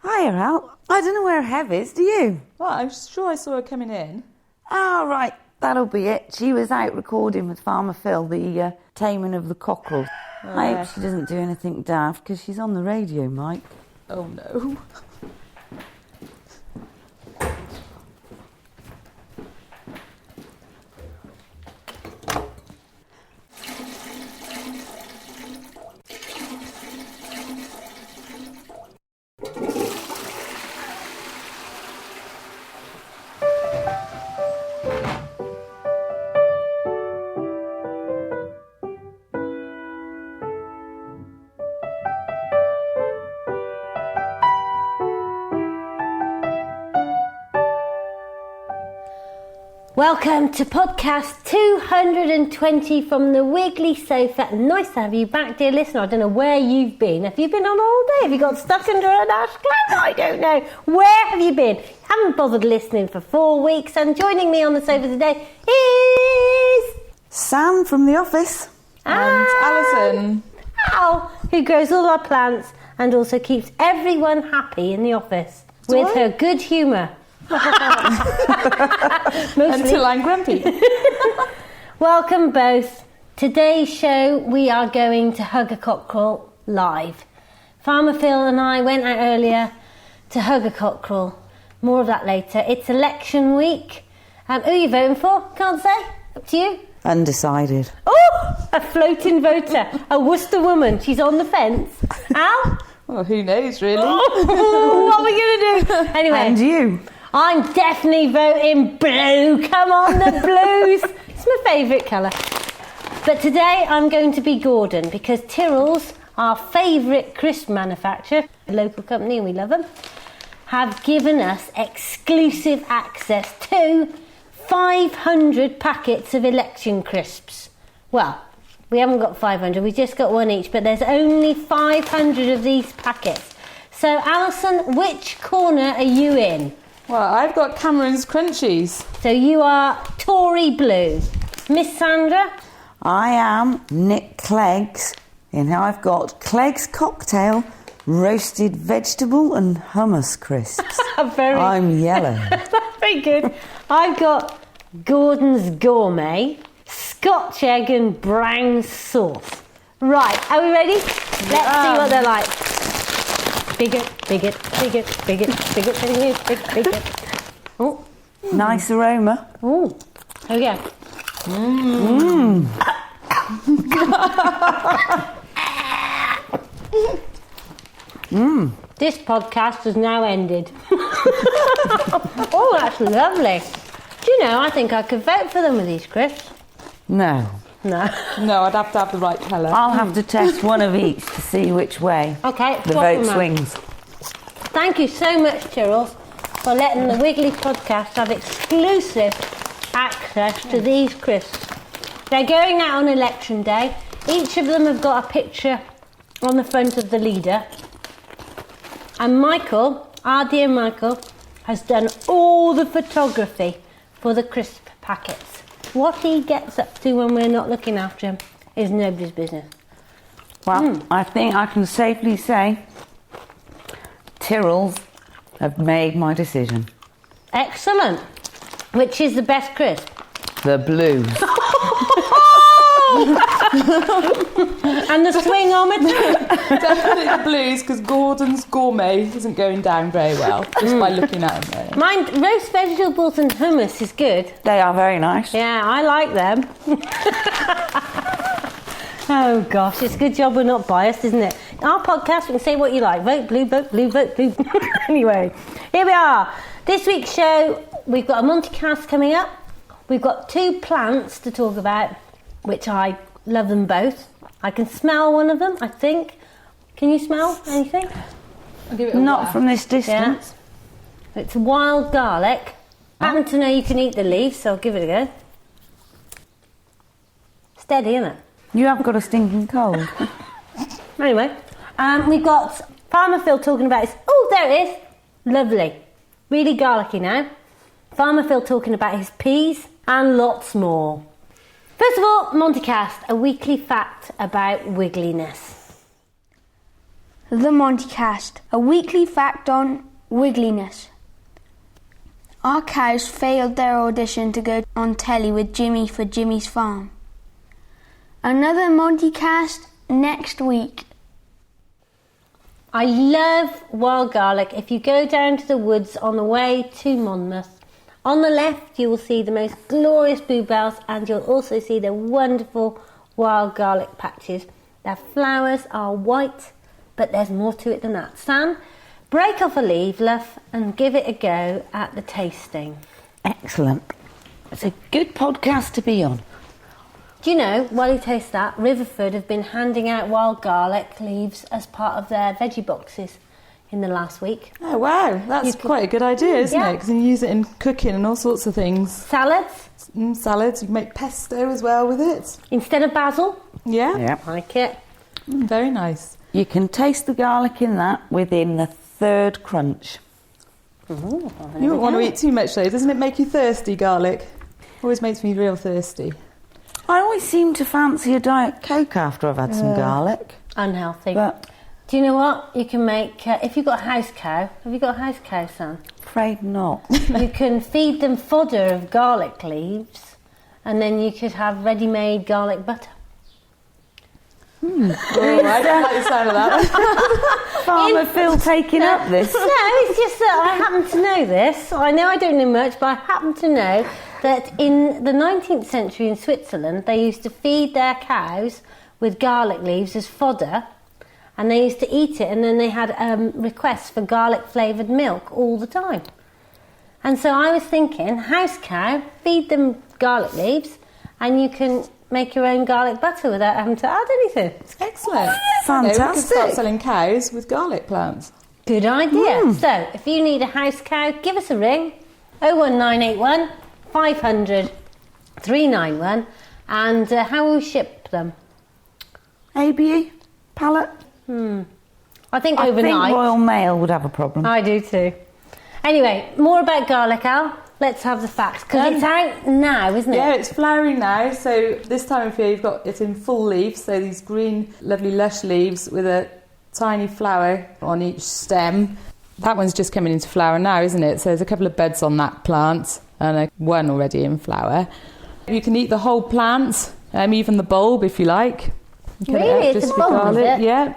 Hiya, Al. I don't know where Hev is, do you? Well, I'm sure I saw her coming in. Oh, right. That'll be it. She was out recording with Farmer Phil, the taming of the cockerel. I hope she doesn't do anything daft, because she's on the radio, Mike. Oh, no. Welcome to podcast 220 from the Wiggly sofa. Nice to have you back, dear listener. I don't know where you've been. Have you been on holiday? Have you got stuck under an ash cloud? I don't know. Where have you been? Haven't bothered listening for 4 weeks. And joining me on the sofa today is... Sam from the office. And Alison. Al, who grows all our plants and also keeps everyone happy in the office with her good humour. Until I'm grumpy. Welcome both. Today's show we are going to hug a cockerel live. Farmer Phil and I went out earlier to hug a cockerel. More of that later. It's election week. Who are you voting for? Can't say. Up to you. Undecided. Oh, a floating voter. A Worcester woman. She's on the fence. Al? Well, who knows, really? Oh, what are we going to do? Anyway. And you? I'm definitely voting blue. Come on, the blues. It's my favourite colour. But today I'm going to be Gordon because Tyrrell's, our favourite crisp manufacturer, a local company, and we love them, have given us exclusive access to 500 packets of election crisps. Well, we haven't got 500, we just got one each, but there's only 500 of these packets. So, Alison, which corner are you in? Well, I've got Cameron's Crunchies. So you are Tory Blue. Miss Sandra? I am Nick Clegg's, and I've got Clegg's Cocktail, roasted vegetable and hummus crisps. I'm yellow. Very good. I've got Gordon's Gourmet, Scotch egg and brown sauce. Right, are we ready? Let's see what they're like. Bigot. Oh, nice aroma. Oh, here we go. This podcast has now ended. Oh, that's lovely. Do you know, I think I could vote for them with these crisps. No. No, I'd have to have the right colour. I'll have to test one of each to see which way Okay, the vote swings. Thank you so much, Tyrrell, for letting the Wiggly Podcast have exclusive access to these crisps. They're going out on election day. Each of them have got a picture on the front of the leader. And Michael, our dear Michael, has done all the photography for the crisp packets. What he gets up to when we're not looking after him is nobody's business. Well, I think I can safely say Tyrrell's have made my decision. Excellent. Which is the best crisp? The blues. And the swingometer? Definitely the blues, because Gordon's Gourmet isn't going down very well, just by looking at him there. Mine, roast vegetables and hummus is good. They are very nice. Yeah, I like them. Oh gosh, it's a good job we're not biased, isn't it? Our podcast, you can say what you like. Vote blue, vote blue, vote blue. Anyway, here we are. This week's show, we've got a Montecast coming up. We've got 2 plants to talk about, which I love them both. I can smell one of them, I think. Can you smell anything? I'll give it a Not whirl. from this distance. Yeah. It's wild garlic. I happen to know you can eat the leaves, so I'll give it a go. Steady, isn't it? You have got a stinking cold. Anyway, we've got Farmer Phil talking about his... Oh, there it is. Lovely. Really garlicky now. Farmer Phil talking about his peas and lots more. First of all, Montecast, a weekly fact about wiggliness. The Montycast, a weekly fact on wiggliness. Our cows failed their audition to go on telly with Jimmy for Jimmy's Farm. Another Montycast next week. I love wild garlic. If you go down to the woods on the way to Monmouth, on the left you will see the most glorious bluebells, and you'll also see the wonderful wild garlic patches. Their flowers are white, but there's more to it than that. Sam, break off a leaf, love, and give it a go at the tasting. Excellent. It's a good podcast to be on. Do you know, while you taste that, Riverford have been handing out wild garlic leaves as part of their veggie boxes in the last week. Oh, wow. That's quite a good idea, isn't it? Because you use it in cooking and all sorts of things. Salads? Salads. You can make pesto as well with it. Instead of basil? Yeah. Like it. Very nice. You can taste the garlic in that within the third crunch. Ooh, You don't want to eat too much though. Doesn't it make you thirsty, garlic? Always makes me real thirsty. I always seem to fancy a Diet Coke after I've had some garlic. Unhealthy. But do you know what? You can make, if you've got a house cow, have you got a house cow, Sam? afraid not. You can feed them fodder of garlic leaves, and then you could have ready-made garlic butter. Oh, I don't like the sound of that. Farmer Phil taking up this. No, it's just that I happen to know this. I know I don't know much, but I happen to know that in the 19th century in Switzerland, they used to feed their cows with garlic leaves as fodder, and they used to eat it, and then they had requests for garlic-flavoured milk all the time. And so I was thinking, house cow, feed them garlic leaves, and you can make your own garlic butter without having to add anything. Excellent. Fantastic. We could start selling cows with garlic plants. Good idea. So, if you need a house cow, give us a ring, 01981 500 391, and how will we ship them? ABE? Pallet? I think I overnight. think Royal Mail would have a problem. I do too. Anyway, more about garlic, Al. Let's have the facts, because it's out now, isn't it? Yeah, it's flowering now. So this time of year, you've got it in full leaf. So these green, lovely, lush leaves with a tiny flower on each stem. That one's just coming into flower now, isn't it? So there's a couple of buds on that plant and one already in flower. You can eat the whole plant, even the bulb if you like. You can Really? just It's a with bulb, is garlic. it? Yeah.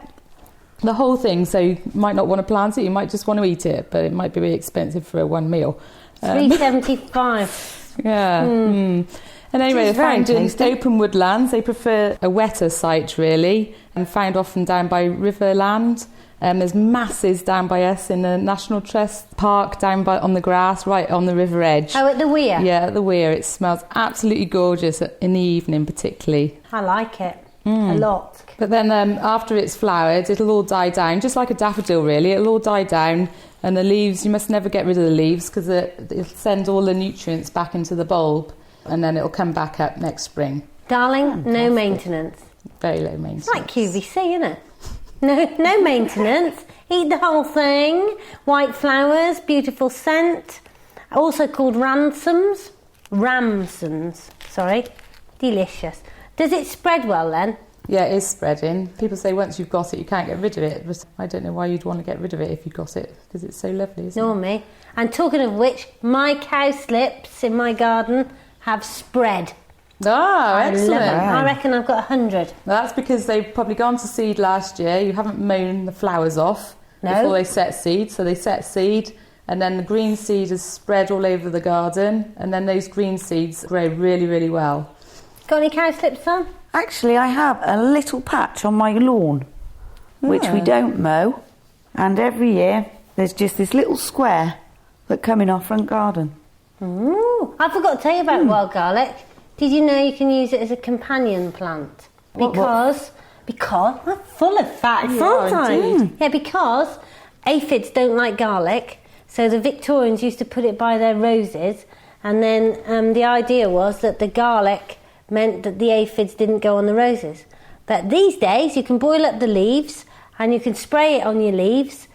The whole thing. So you might not want to plant it, you might just want to eat it, but it might be really expensive for one meal. $3.75. Yeah. And anyway, It's they're very found in tasty. open woodlands. They prefer a wetter site, really, and found often down by riverland. There's masses down by us in the National Trust Park, down by on the grass, right on the river edge. Oh, at the weir? Yeah, at the weir. It smells absolutely gorgeous in the evening, particularly. I like it a lot. But then after it's flowered, it'll all die down, just like a daffodil, really. It'll all die down. And the leaves, you must never get rid of the leaves because it'll send all the nutrients back into the bulb, and then it'll come back up next spring. Darling, no maintenance. Very low maintenance. It's like QVC, isn't it? No maintenance. Eat the whole thing. White flowers, beautiful scent. Also called ramsons. Sorry. Delicious. Does it spread well then? Yeah, it is spreading. People say once you've got it, you can't get rid of it. But I don't know why you'd want to get rid of it if you got it, because it's so lovely, isn't Nor it? me. And talking of which, my cowslips in my garden have spread. Oh, I love excellent. them. I reckon I've got 100. Well, that's because they've probably gone to seed last year. You haven't mown the flowers off before they set seed. So they set seed, and then the green seed is spread all over the garden, and then those green seeds grow really, really well. Got any cowslips, son? Actually, I have a little patch on my lawn, which we don't mow, and every year there's just this little square that come in our front garden. Ooh, I forgot to tell you about wild garlic. Did you know you can use it as a companion plant? Because I'm full of facts, aren't I? Yeah, because aphids don't like garlic, so the Victorians used to put it by their roses, and then the idea was that the garlic meant that the aphids didn't go on the roses. But these days you can boil up the leaves and you can spray it on your leaves.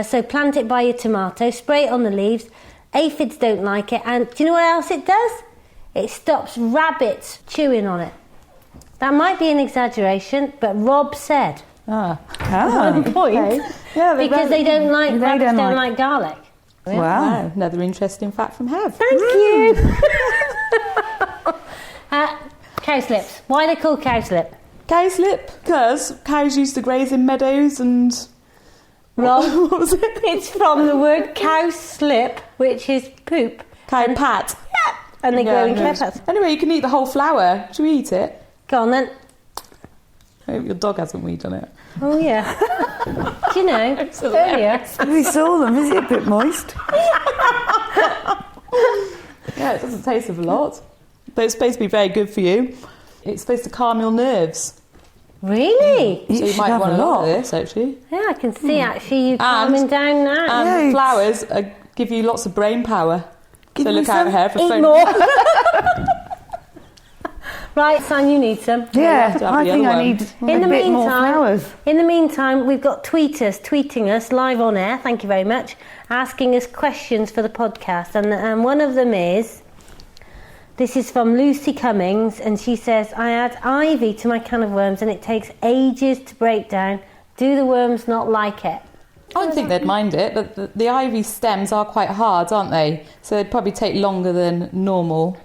So plant it by your tomato, spray it on the leaves. Aphids don't like it, and do you know what else it does? It stops rabbits chewing on it. That might be an exaggeration, but Rob said. 1 point. Okay. Yeah, Because they don't like, rabbits don't like garlic. Wow. Another interesting fact from Hev. Thank you. Cowslips. Why are they called cowslip? Cowslip, because cows used to graze in meadows and... Wrong. What was it? It's from the word cowslip, which is poop. Cow pat. And they grow in cow pats. Anyway, you can eat the whole flower. Should we eat it? Go on then. I hope your dog hasn't weed on it. Oh, yeah. Do you know, earlier... We saw them. Is it a bit moist? Yeah, it doesn't taste of a lot. But it's supposed to be very good for you. It's supposed to calm your nerves. Really? So you should might have want a a lot lot. of this, actually. Yeah, I can see actually you calming down now. And Yikes. flowers give you lots of brain power. Give So me look out some. here for Eat phone. more. Right, Sam, you need some. Yeah, have to have I the think other I one. need In a the bit more meantime- flowers. In the meantime, we've got tweeting us live on air, thank you very much, asking us questions for the podcast. And one of them is, this is from Lucy Cummings, and she says, I add ivy to my can of worms and it takes ages to break down. Do the worms not like it? I don't think they'd mind it, but the ivy stems are quite hard, aren't they? So they'd probably take longer than normal,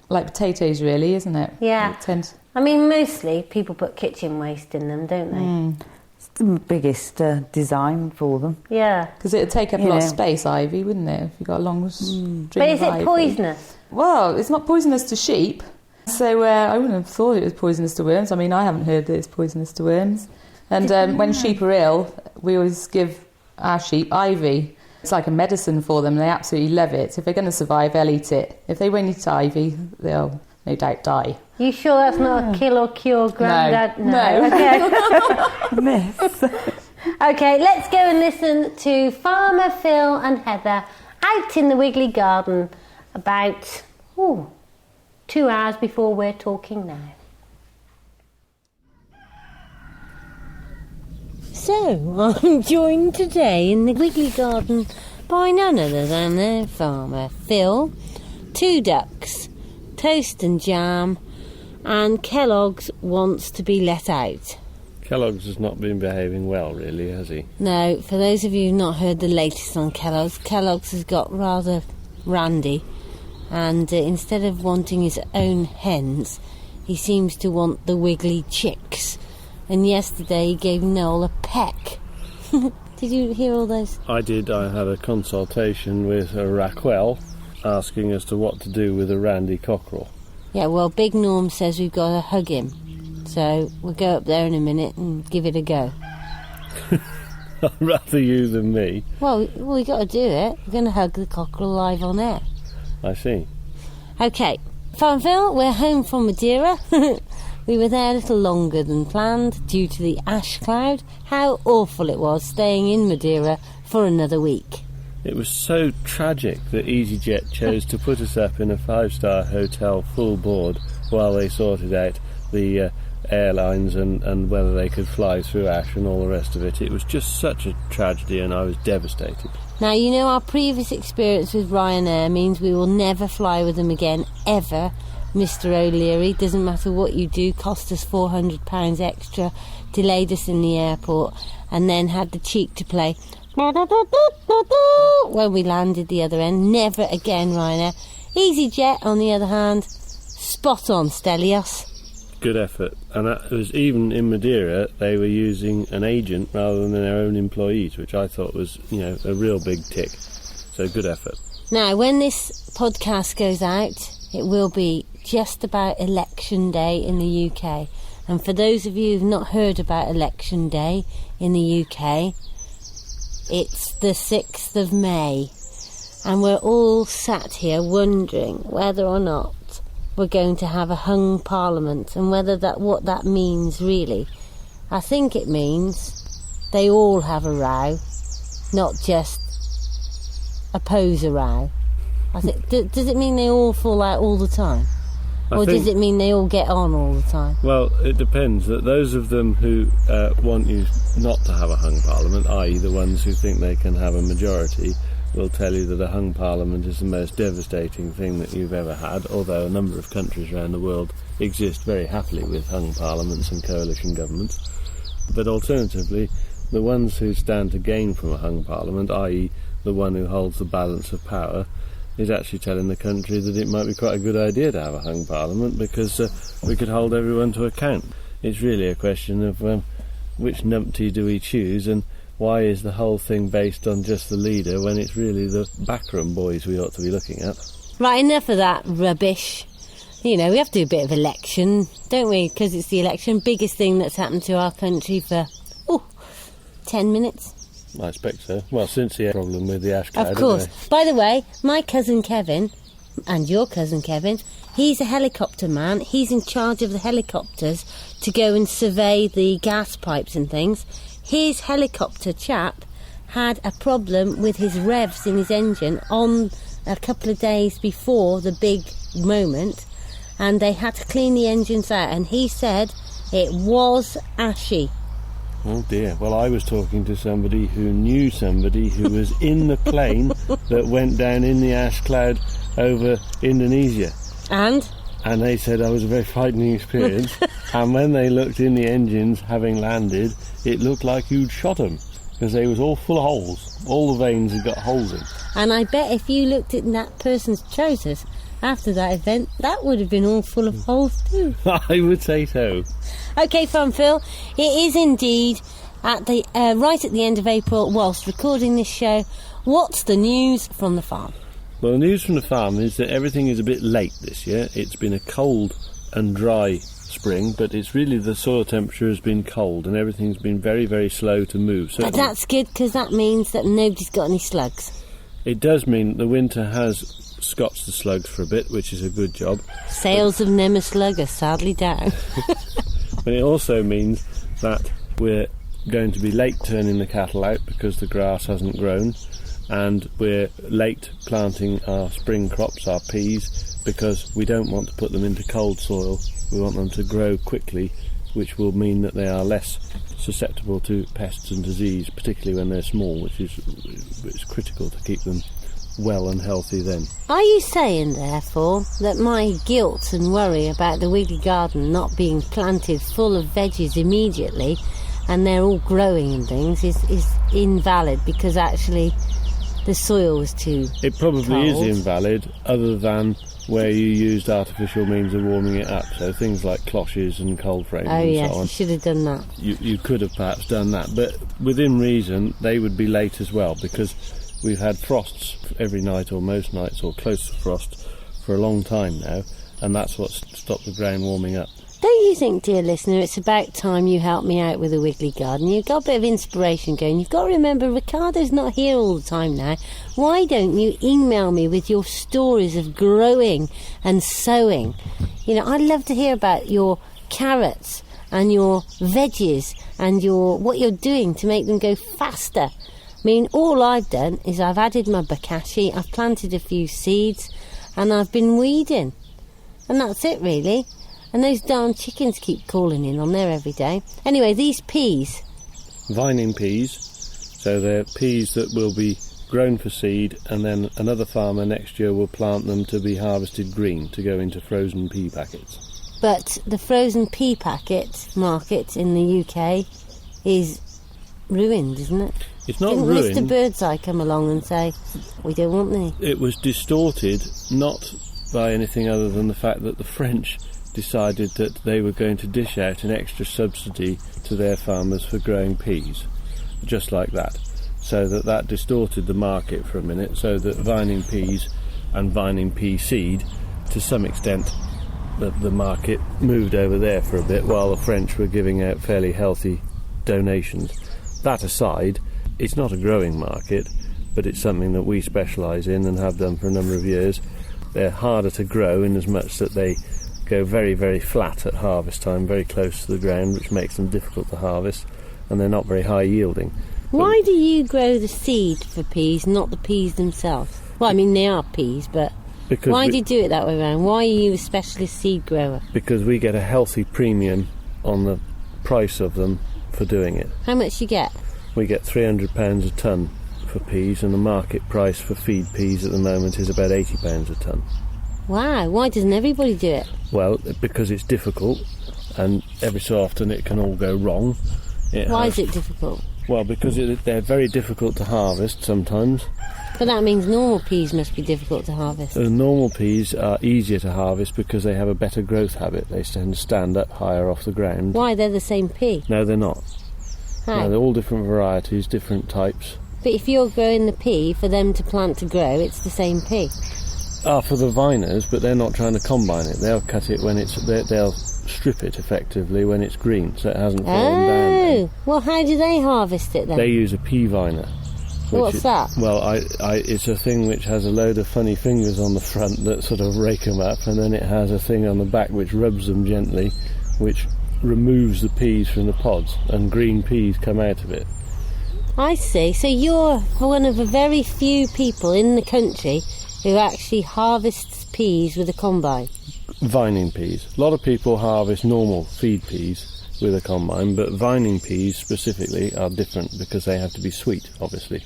like potatoes, really, isn't it? Yeah. They tend- I mean, mostly people put kitchen waste in them, don't they? It's the biggest design for them. Yeah. Because it'd take up a You lot of know. space, ivy, wouldn't it? If you got a long string But is of it ivy. poisonous? Well, it's not poisonous to sheep, so I wouldn't have thought it was poisonous to worms. I mean, I haven't heard that it's poisonous to worms. And when sheep are ill, we always give our sheep ivy. It's like a medicine for them. They absolutely love it. So if they're going to survive, they'll eat it. If they won't eat ivy, they'll no doubt die. You sure that's not a kill or cure, Grandad? No. Okay. Myth. Okay, let's go and listen to Farmer Phil and Heather out in the Wiggly Garden about 2 hours before we're talking now. So, I'm joined today in the Wiggly Garden by none other than their farmer Phil, 2 ducks, toast and jam, and Kellogg's wants to be let out. Kellogg's has not been behaving well, really, has he? No, for those of you who've not heard the latest on Kellogg's, Kellogg's has got rather randy, and instead of wanting his own hens, he seems to want the wiggly chicks. And yesterday he gave Noel a peck. Did you hear all those? I did. I had a consultation with Raquel asking as to what to do with a randy cockerel. Yeah, well, Big Norm says we've got to hug him. So we'll go up there in a minute and give it a go. I'd rather you than me. Well, we got to do it. We're going to hug the cockerel live on air. I see. Okay, Farm Phil, we're home from Madeira. We were there a little longer than planned due to the ash cloud. How awful it was staying in Madeira for another week. It was so tragic that EasyJet chose to put us up in a 5-star hotel full board while they sorted out the airlines and whether they could fly through ash and all the rest of it. It was just such a tragedy and I was devastated. Now, you know our previous experience with Ryanair means we will never fly with them again, ever. Mr O'Leary, doesn't matter what you do, cost us £400 extra, delayed us in the airport, and then had the cheek to play when we landed the other end. Never again, Ryanair. EasyJet, on the other hand, spot on, Stelios. Good effort. And that was even in Madeira, they were using an agent rather than their own employees, which I thought was, a real big tick. So good effort. Now, when this podcast goes out, it will be just about Election Day in the UK. And for those of you who've not heard about Election Day in the UK, it's the 6th of May. And we're all sat here wondering whether or not we're going to have a hung parliament and whether what that means really. I think it means they all have a row, not just oppose a row. I think, does it mean they all fall out all the time? Or does it mean they all get on all the time? Well, it depends. That those of them who want you not to have a hung parliament, i.e. the ones who think they can have a majority, will tell you that a hung parliament is the most devastating thing that you've ever had, although a number of countries around the world exist very happily with hung parliaments and coalition governments. But alternatively, the ones who stand to gain from a hung parliament, i.e. the one who holds the balance of power, is actually telling the country that it might be quite a good idea to have a hung parliament because we could hold everyone to account. It's really a question of which numpty do we choose, and why is the whole thing based on just the leader when it's really the backroom boys we ought to be looking at? Right, enough of that rubbish. You know, we have to do a bit of election, don't we? Because it's the election, biggest thing that's happened to our country for, 10 minutes. I expect so. Well, since the problem with the ash cloud. Of course. Anyway. By the way, my cousin Kevin, and your cousin Kevin, he's a helicopter man. He's in charge of the helicopters to go and survey the gas pipes and things. His helicopter chap had a problem with his revs in his engine on a couple of days before the big moment, and they had to clean the engines out, and he said it was ashy. Oh dear. Well, I was talking to somebody who knew somebody who was in the plane that went down in the ash cloud over Indonesia. And they said that was a very frightening experience. And when they looked in the engines, having landed, it looked like you'd shot them, because they was all full of holes. All the veins had got holes in. And I bet if you looked at that person's trousers after that event, that would have been all full of holes too. I would say so. OK, Fun Phil, it is indeed at the right at the end of April whilst recording this show. What's the news from the farm? Well, the news from the farm is that everything is a bit late this year. It's been a cold and dry spring, but it's really the soil temperature has been cold and everything's been very, very slow to move. But that's good, because that means that nobody's got any slugs. It does mean the winter has scotched the slugs for a bit, which is a good job. Sales of Nemaslug are sadly down. But it also means that we're going to be late turning the cattle out because the grass hasn't grown, and we're late planting our spring crops, our peas, because we don't want to put them into cold soil. We want them to grow quickly, which will mean that they are less susceptible to pests and disease, particularly when they're small, which is critical to keep them well and healthy then. Are you saying, therefore, that my guilt and worry about the Wiggly garden not being planted full of veggies immediately and they're all growing and things is invalid because actually the soil was too It probably cold? is invalid, other than where you used artificial means of warming it up, so things like cloches and cold frames and yes, so on. You should have done that. You could have perhaps done that, but within reason they would be late as well, because we've had frosts every night or most nights, or close to frost, for a long time now, and that's what's stopped the ground warming up. Don't you think, dear listener, it's about time you helped me out with the Wiggly garden? You've got a bit of inspiration going. You've got to remember, Ricardo's not here all the time now. Why don't you email me with your stories of growing and sowing? You know, I'd love to hear about your carrots and your veggies and what you're doing to make them go faster. I mean, all I've done is I've added my bokashi, I've planted a few seeds, and I've been weeding. And that's it, really. And those darn chickens keep calling in on there every day. Anyway, these peas. Vining peas. So they're peas that will be grown for seed, and then another farmer next year will plant them to be harvested green, to go into frozen pea packets. But the frozen pea packet market in the UK is ruined, isn't it? It's not Didn't ruined. Mr. Birdseye come along and say, we don't want any? It was distorted, not by anything other than the fact that the French decided that they were going to dish out an extra subsidy to their farmers for growing peas, just like that. So that distorted the market for a minute, so that vining peas and vining pea seed, to some extent, the market moved over there for a bit, while the French were giving out fairly healthy donations. That aside, it's not a growing market, but it's something that we specialise in and have done for a number of years. They're harder to grow in as much that they go very, very flat at harvest time, very close to the ground, which makes them difficult to harvest, and they're not very high yielding. Why do you grow the seed for peas, not the peas themselves? Well, I mean, they are peas, but why do you do it that way around? Why are you a specialist seed grower? Because we get a healthy premium on the price of them for doing it. How much you get? We get £300 a tonne for peas, and the market price for feed peas at the moment is about £80 a tonne. Wow, why doesn't everybody do it? Well, because it's difficult, and every so often it can all go wrong, Why is it difficult? Well, because they're very difficult to harvest sometimes. But that means normal peas must be difficult to harvest. The normal peas are easier to harvest because they have a better growth habit. They tend to stand up higher off the ground. Why? They're the same pea? No, they're not. How? No, they're all different varieties, different types. But if you're growing the pea for them to plant to grow, it's the same pea. For the viners, but they're not trying to combine it. They'll cut it when they'll strip it effectively when it's green, so it hasn't fallen down. Oh, well, how do they harvest it then? They use a pea viner. What's that? Well, it's a thing which has a load of funny fingers on the front that sort of rake them up, and then it has a thing on the back which rubs them gently, which removes the peas from the pods, and green peas come out of it. I see. So you're one of the very few people in the country who actually harvests peas with a combine. Vining peas. A lot of people harvest normal feed peas with a combine, but vining peas specifically are different because they have to be sweet, obviously.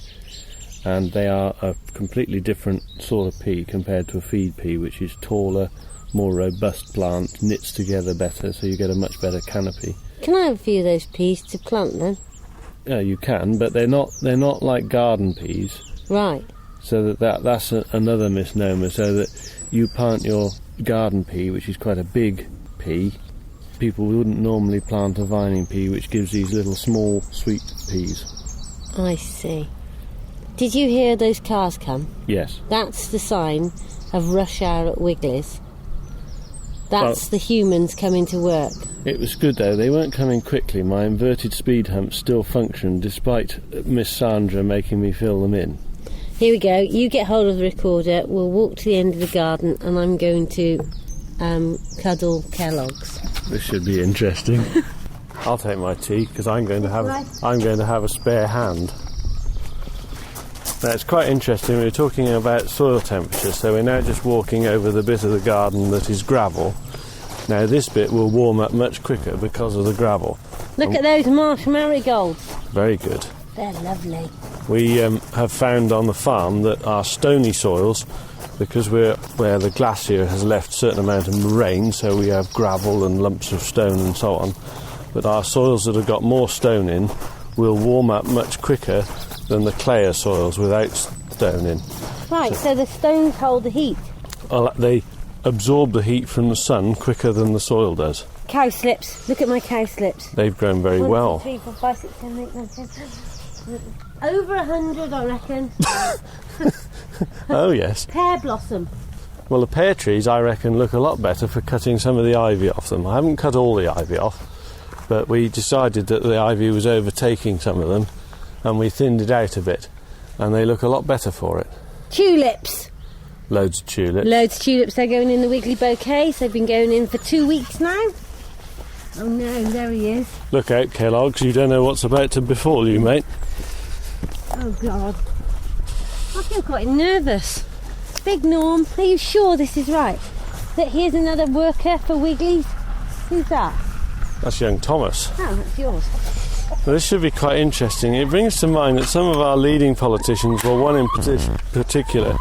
And they are a completely different sort of pea compared to a feed pea, which is taller, more robust plant, knits together better, so you get a much better canopy. Can I have a few of those peas to plant then? Yeah, you can, but they're not like garden peas. Right. So that's another misnomer. So that you plant your garden pea, which is quite a big pea, people wouldn't normally plant a vining pea, which gives these little small sweet peas. I see. Did you hear those cars come? Yes. That's the sign of rush hour at Wiggly's. That's the humans coming to work. It was good though, they weren't coming quickly. My inverted speed humps still functioned despite Miss Sandra making me fill them in. Here we go, you get hold of the recorder, we'll walk to the end of the garden and I'm going to cuddle Kellogg's. This should be interesting. I'll take my tea because I'm going to have a spare hand. Now it's quite interesting, we were talking about soil temperature, so we're now just walking over the bit of the garden that is gravel. Now this bit will warm up much quicker because of the gravel. Look at those marsh marigolds. Very good. They're lovely. We have found on the farm that our stony soils, because we're where the glacier has left a certain amount of rain, so we have gravel and lumps of stone and so on, but our soils that have got more stone in will warm up much quicker than the clayer soils without stone in. Right, so the stones hold the heat. Well, they absorb the heat from the sun quicker than the soil does. Cowslips. Look at my cowslips. They've grown very well. 1, 2, 3, 4, 5, 6, 7, 8, 9, 10. Over 100, I reckon. Oh, yes. Pear blossom. Well, the pear trees, I reckon, look a lot better for cutting some of the ivy off them. I haven't cut all the ivy off, but we decided that the ivy was overtaking some of them, and we thinned it out a bit, and they look a lot better for it. Tulips. Loads of tulips. Loads of tulips. They're going in the Wiggly bouquets. They've been going in for 2 weeks now. Oh no, there he is. Look out, Kellogg's, you don't know what's about to befall you, mate. Oh God. I feel quite nervous. Big Norm, are you sure this is right? That here's another worker for Wiggly's? Who's that? That's young Thomas. Oh, that's yours. Well, this should be quite interesting. It brings to mind that some of our leading politicians, well, one in particular,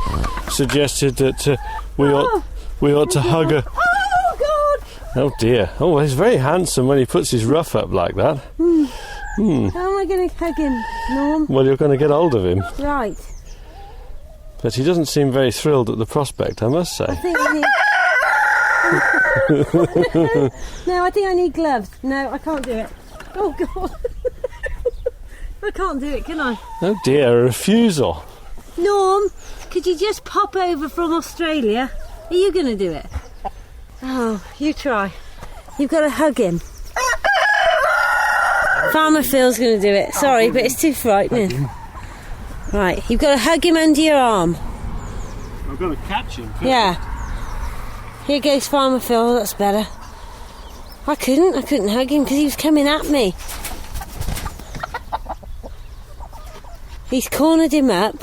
suggested that we ought to hug a... Oh, God! Oh, dear. Oh, he's very handsome when he puts his ruff up like that. How am I going to hug him, Norm? Well, you're going to get hold of him. Right. But he doesn't seem very thrilled at the prospect, I must say. I think I need... No, I think I need gloves. No, I can't do it. Oh, God. I can't do it, can I? Oh, dear, a refusal. Norm, could you just pop over from Australia? Are you going to do it? Oh, you try. You've got to hug him. Farmer Phil's going to do it. Sorry, but it's too frightening. Right, you've got to hug him under your arm. I've got to catch him. Yeah. Here goes Farmer Phil, that's better. I couldn't hug him because he was coming at me. He's cornered him up.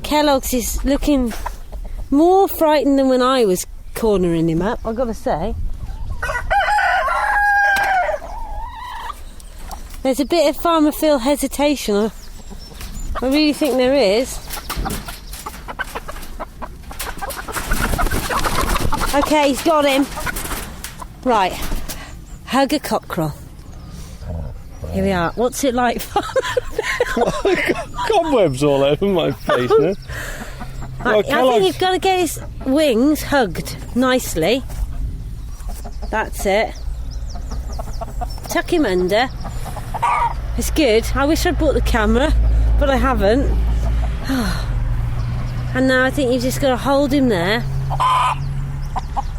Kellogg's is looking more frightened than when I was cornering him up, I've got to say. There's a bit of Farmer Phil hesitation. I really think there is. Okay, he's got him. Right, hug a cockerel. Here we are. What's it like? Cobwebs all over my face now. Well, I think you've got to get his wings hugged nicely. That's it. Tuck him under. It's good. I wish I'd brought the camera, but I haven't. And now I think you've just got to hold him there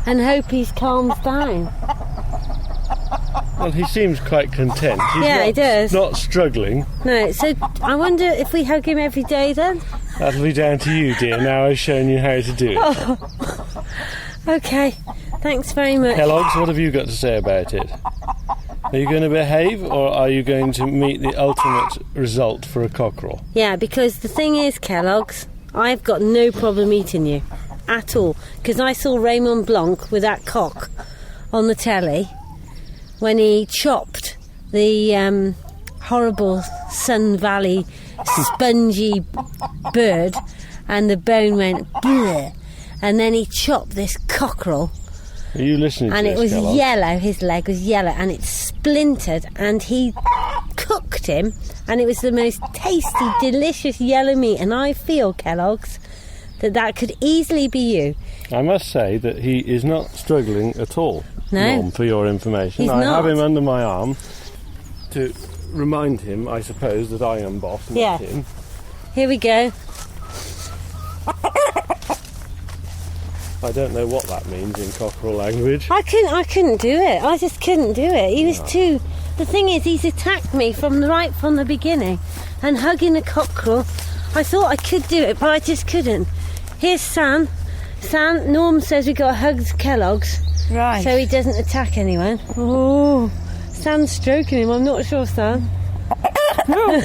and hope he calms down. Well, he seems quite content. He does. Not struggling. No, so I wonder if we hug him every day then? That'll be down to you, dear. Now I've shown you how to do it. Oh. OK, thanks very much. Kellogg's, what have you got to say about it? Are you going to behave, or are you going to meet the ultimate result for a cockerel? Yeah, because the thing is, Kellogg's, I've got no problem eating you at all. Because I saw Raymond Blanc with that cock on the telly when he chopped the horrible Sun Valley spongy bird, and the bone went bleh, and then he chopped this cockerel. Are you listening and to it was Kellogg? Yellow, his leg was yellow, and it splintered, and he cooked him, and it was the most tasty, delicious yellow meat. And I feel, Kellogg's, that could easily be you. I must say that he is not struggling at all. No. Norm, for your information. He's I not. have him under my arm to remind him, I suppose, that I am boss, not him. Here we go. I don't know what that means in cockerel language. I couldn't do it. I just couldn't do it. He was too... The thing is, he's attacked me right from the beginning. And hugging a cockerel, I thought I could do it, but I just couldn't. Here's San. Norm says we got to hug Kellogg's. Right. So he doesn't attack anyone. Oh, Stan's stroking him. I'm not sure, Stan. No.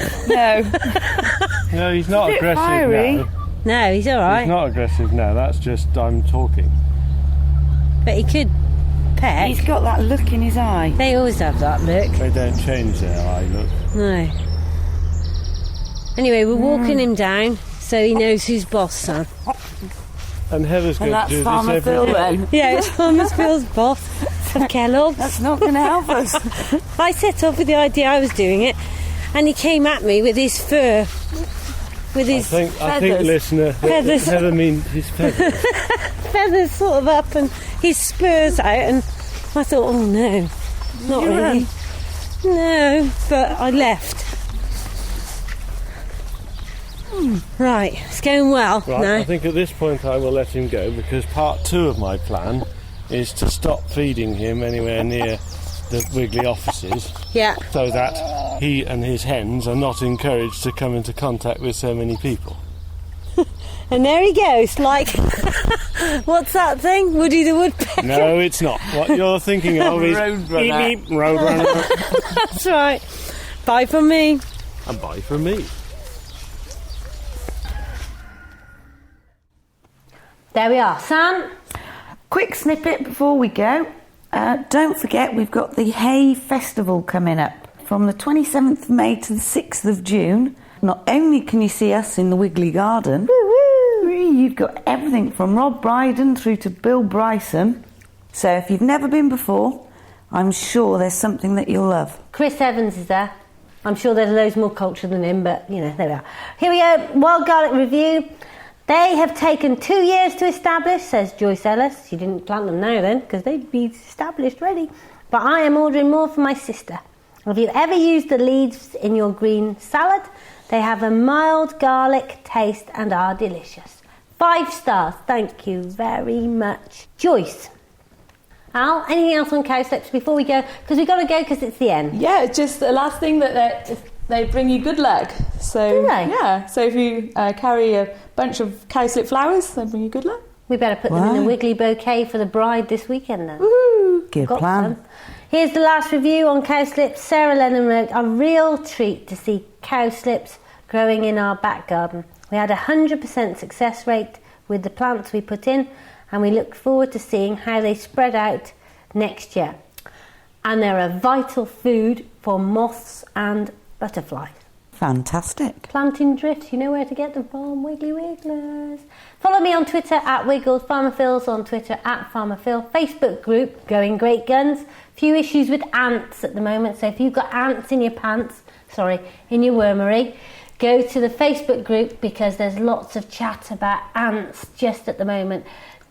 No, he's not aggressive fiery. now. No, he's all right. He's not aggressive now. That's just I'm talking. But he could peck. He's got that look in his eye. They always have that look. They don't change their eye look. No. Anyway, we're walking him down so he knows who's boss, Sam. And Heather's going to And do that's Farmer this Phil every day. then. Yeah, it's Farmer Phil's boss of Kellogg's. That's not going to help us. I set off with the idea I was doing it, and he came at me with his fur. With his I think, listener, Feathers. Heather means his feathers. feathers sort of up and his spurs out, and I thought, oh no, not You really. ran. No, but I left. Right, it's going well Right, now. I think at this point I will let him go, because part 2 of my plan is to stop feeding him anywhere near the Wiggly offices, Yeah. so that he and his hens are not encouraged to come into contact with so many people. And there he goes, like, what's that thing? Woody the Woodpecker. No, it's not. What you're thinking of is Roadrunner. beep, beep, Roadrunner. That's right. Bye from me. And bye from me. There we are. Sam? Quick snippet before we go. Don't forget, we've got the Hay Festival coming up from the 27th of May to the 6th of June. Not only can you see us in the Wiggly Garden, you've got everything from Rob Brydon through to Bill Bryson. So if you've never been before, I'm sure there's something that you'll love. Chris Evans is there. I'm sure there's loads more culture than him, but, you know, there we are. Here we go. Wild Garlic Review. They have taken 2 years to establish, says Joyce Ellis. She didn't plant them now then, because they'd be established ready. But I am ordering more for my sister. Have you ever used the leaves in your green salad? They have a mild garlic taste and are delicious. 5 stars. Thank you very much. Joyce. Al, anything else on cowslips before we go? Because we've got to go because it's the end. Yeah, it's just the last thing that they bring you good luck. So Do they? yeah, so if you carry a bunch of cowslip flowers, they bring you good luck. We better put them in a Wow. wiggly bouquet for the bride this weekend then. Good Got plan. some. Here's the last review on cowslips. Sarah Lennon wrote, a real treat to see cowslips growing in our back garden. We had a 100% success rate with the plants we put in, and we look forward to seeing how they spread out next year. And they're a vital food for moths and butterflies. Fantastic. Planting drifts, you know where to get them from, Wiggly Wigglers. Follow me on Twitter at Wiggles, Farmer Phil's on Twitter at Farmer Phil, Facebook group Going Great Guns. Few issues with ants at the moment, so if you've got ants in your pants, in your wormery, go to the Facebook group because there's lots of chat about ants just at the moment.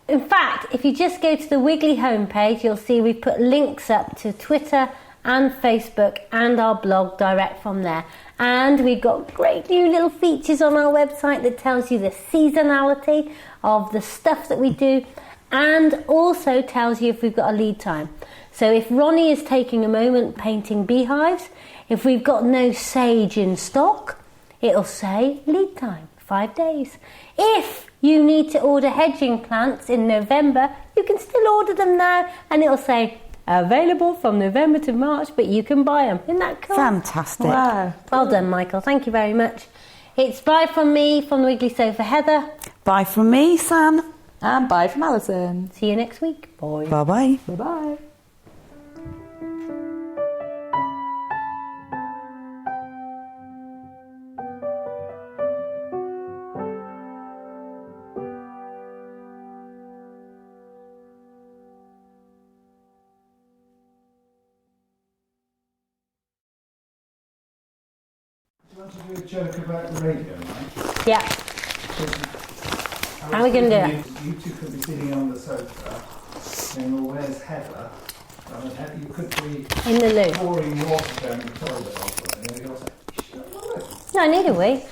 In fact, if you just go to the Wiggly homepage, you'll see we've put links up to Twitter and Facebook and our blog direct from there. And we've got great new little features on our website that tells you the seasonality of the stuff that we do and also tells you if we've got a lead time. So if Ronnie is taking a moment painting beehives, if we've got no sage in stock, it'll say lead time, 5 days. If you need to order hedging plants in November, you can still order them now and it'll say available from November to March, but you can buy them. Isn't that cool? Fantastic. Wow. Well done, Michael. Thank you very much. It's bye from me, from the Wiggly Sofa, Heather. Bye from me, Sam. And bye from Alison. See you next week. Bye. Bye-bye. Bye-bye. Do you want to do a joke about the radio, Mike? Yeah. How are we going to do it? You two could be sitting on the sofa saying, well, where's Heather? I mean, you could be In the loo. pouring water down the toilet or something, and you'll say, shut up. No, neither we.